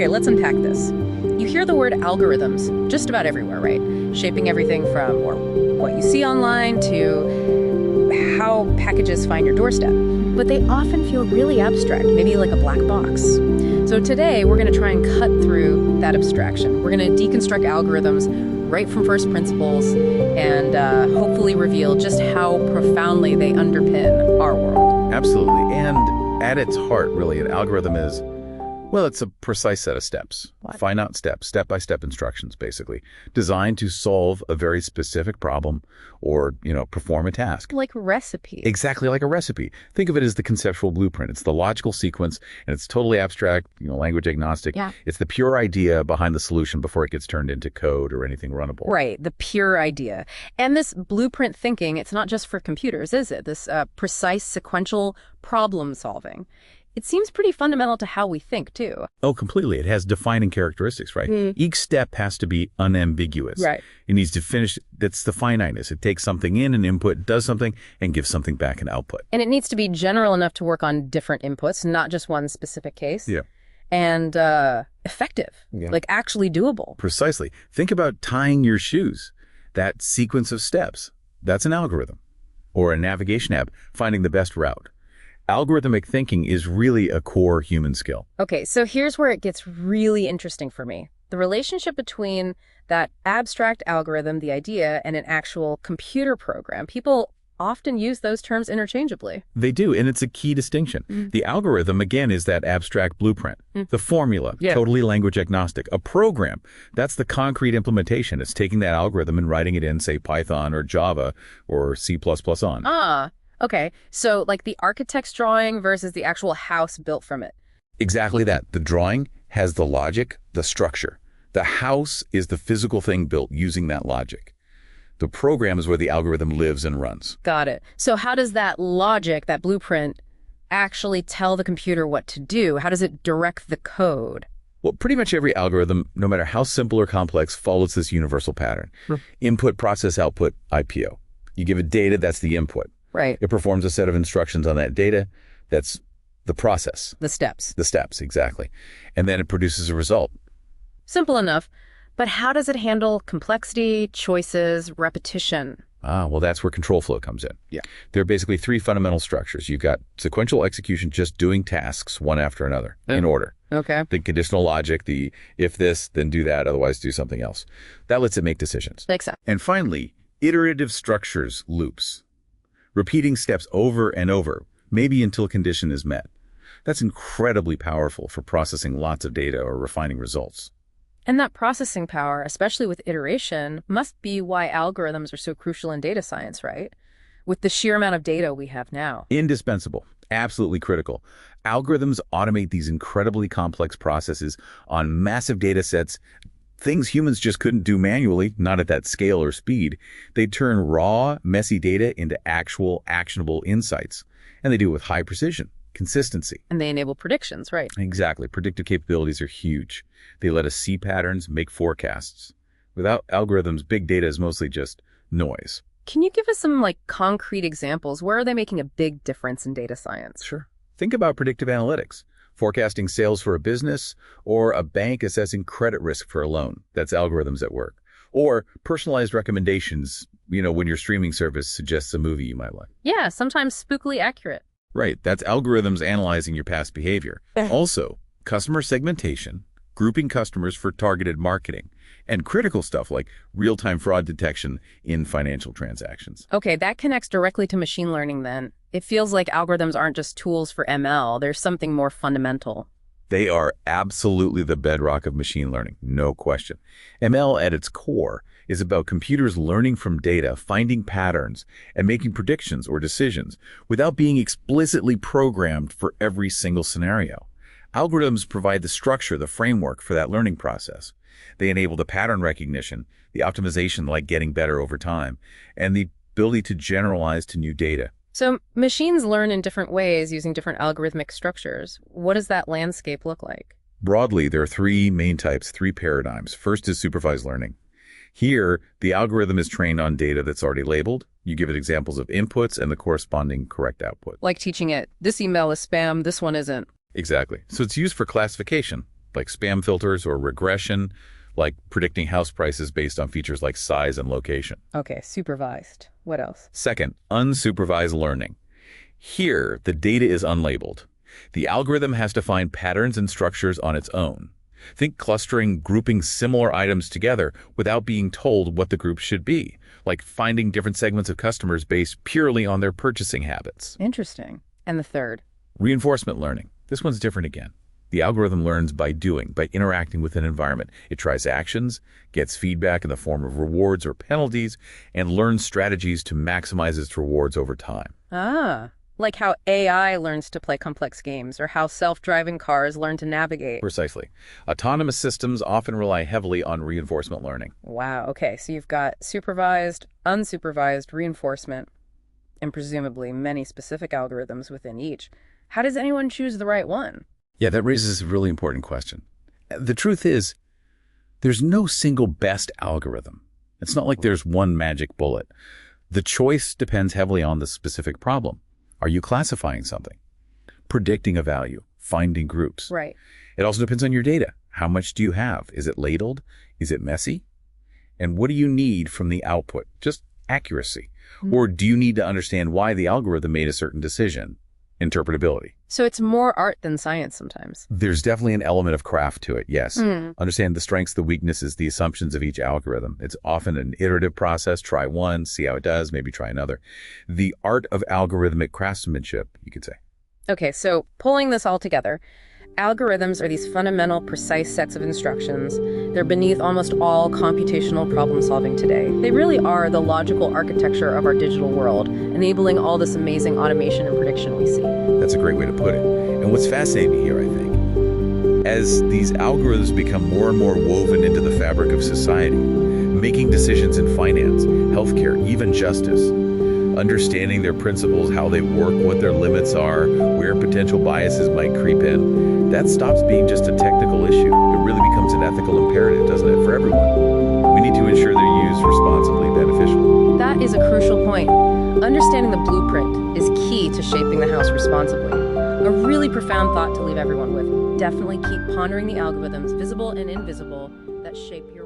Okay, let's unpack this. You hear the word algorithms just about everywhere, right? Shaping everything from or what you see online to how packages find your doorstep. But they often feel really abstract, maybe like a black box. So today, we're going to try and cut through that abstraction. We're going to deconstruct algorithms right from first principles and hopefully reveal just how profoundly they underpin our world. Absolutely. And at its heart, really, an algorithm is, well, it's a precise set of steps, finite steps, step-by-step instructions, basically, designed to solve a very specific problem or, perform a task. Like recipe. Exactly like a recipe. Think of it as the conceptual blueprint. It's the logical sequence, and it's totally abstract, language agnostic. Yeah. It's the pure idea behind the solution before it gets turned into code or anything runnable. Right, the pure idea. And this blueprint thinking, it's not just for computers, is it? This precise sequential problem solving. It seems pretty fundamental to how we think, too. Oh, completely. It has defining characteristics, right? Each step has to be unambiguous. Right. It needs to finish. That's the finiteness. It takes something in, an input, does something, and gives something back, an output. And it needs to be general enough to work on different inputs, not just one specific case. Yeah. And effective, like actually doable. Precisely. Think about tying your shoes. That sequence of steps, that's an algorithm. Or a navigation app, finding the best route. Algorithmic thinking is really a core human skill. Okay, so here's where it gets really interesting for me. The relationship between that abstract algorithm, the idea, and an actual computer program. People often use those terms interchangeably. They do, and it's a key distinction. The algorithm, again, is that abstract blueprint. The formula, totally language agnostic. A program, that's the concrete implementation. It's taking that algorithm and writing it in, say, Python or Java or C++ on. Okay, so like the architect's drawing versus the actual house built from it. Exactly that. The drawing has the logic, the structure. The house is the physical thing built using that logic. The program is where the algorithm lives and runs. Got it. So how does that logic, that blueprint, actually tell the computer what to do? How does it direct the code? Well, pretty much every algorithm, no matter how simple or complex, follows this universal pattern. Input, process, output, IPO. You give it data, that's the input. Right. It performs a set of instructions on that data. That's the process. The steps. The steps, exactly. And then it produces a result. Simple enough. But how does it handle complexity, choices, repetition? Well, that's where control flow comes in. Yeah. There are basically three fundamental structures. You've got sequential execution, just doing tasks one after another in order. Okay. The conditional logic, the if this, then do that, otherwise do something else. That lets it make decisions. Makes sense. And finally, iterative structures, loops. Repeating steps over and over, maybe until condition is met. That's incredibly powerful for processing lots of data or refining results. And that processing power, especially with iteration, must be why algorithms are so crucial in data science, right? With the sheer amount of data we have now. Indispensable. Absolutely critical. Algorithms automate these incredibly complex processes on massive data sets, things humans just couldn't do manually, not at that scale or speed. They turn raw, messy data into actual, actionable insights. And they do it with high precision, consistency. And they enable predictions, right? Exactly. Predictive capabilities are huge. They let us see patterns, make forecasts. Without algorithms, big data is mostly just noise. Can you give us some concrete examples? Where are they making a big difference in data science? Sure. Think about predictive analytics. Forecasting sales for a business, or a bank assessing credit risk for a loan. That's algorithms at work. Or personalized recommendations, when your streaming service suggests a movie you might like. Yeah, sometimes spookily accurate. Right, that's algorithms analyzing your past behavior. Also, customer segmentation, grouping customers for targeted marketing, and critical stuff like real-time fraud detection in financial transactions. Okay, that connects directly to machine learning then. It feels like algorithms aren't just tools for ML. There's something more fundamental. They are absolutely the bedrock of machine learning, no question. ML at its core is about computers learning from data, finding patterns, and making predictions or decisions without being explicitly programmed for every single scenario. Algorithms provide the structure, the framework for that learning process. They enable the pattern recognition, the optimization like getting better over time, and the ability to generalize to new data. So machines learn in different ways using different algorithmic structures. What does that landscape look like? Broadly, there are three main types, three paradigms. First is supervised learning. Here, the algorithm is trained on data that's already labeled. You give it examples of inputs and the corresponding correct output. Like teaching it, this email is spam, this one isn't. Exactly. So it's used for classification, like spam filters, or regression, like predicting house prices based on features like size and location. Okay, supervised. What else? Second, unsupervised learning. Here, the data is unlabeled. The algorithm has to find patterns and structures on its own. Think clustering, grouping similar items together without being told what the group should be, like finding different segments of customers based purely on their purchasing habits. Interesting. And the third? Reinforcement learning. This one's different again. The algorithm learns by doing, by interacting with an environment. It tries actions, gets feedback in the form of rewards or penalties, and learns strategies to maximize its rewards over time. Ah, like how AI learns to play complex games or how self-driving cars learn to navigate. Precisely. Autonomous systems often rely heavily on reinforcement learning. Wow, okay, so you've got supervised, unsupervised reinforcement, and presumably many specific algorithms within each. How does anyone choose the right one? Yeah, that raises a really important question. The truth is, there's no single best algorithm. It's not like there's one magic bullet. The choice depends heavily on the specific problem. Are you classifying something? Predicting a value? Finding groups? Right. It also depends on your data. How much do you have? Is it ladled? Is it messy? And what do you need from the output? Just accuracy. Or do you need to understand why the algorithm made a certain decision? Interpretability. So it's more art than science sometimes. There's definitely an element of craft to it, yes. Understand the strengths, the weaknesses, the assumptions of each algorithm. It's often an iterative process. Try one, see how it does, maybe try another. The art of algorithmic craftsmanship, you could say. Okay, so pulling this all together, algorithms are these fundamental, precise sets of instructions. They're beneath almost all computational problem solving today. They really are the logical architecture of our digital world, enabling all this amazing automation and prediction we see. That's a great way to put it. And what's fascinating here, I think, as these algorithms become more and more woven into the fabric of society, making decisions in finance, healthcare, even justice, understanding their principles, how they work, what their limits are, where potential biases might creep in, that stops being just a technical issue. It really becomes an ethical imperative, doesn't it, for everyone? We need to ensure they're used responsibly and beneficial. That is a crucial point. Understanding the blueprint is key to shaping the house responsibly. A really profound thought to leave everyone with. Definitely keep pondering the algorithms, visible and invisible, that shape your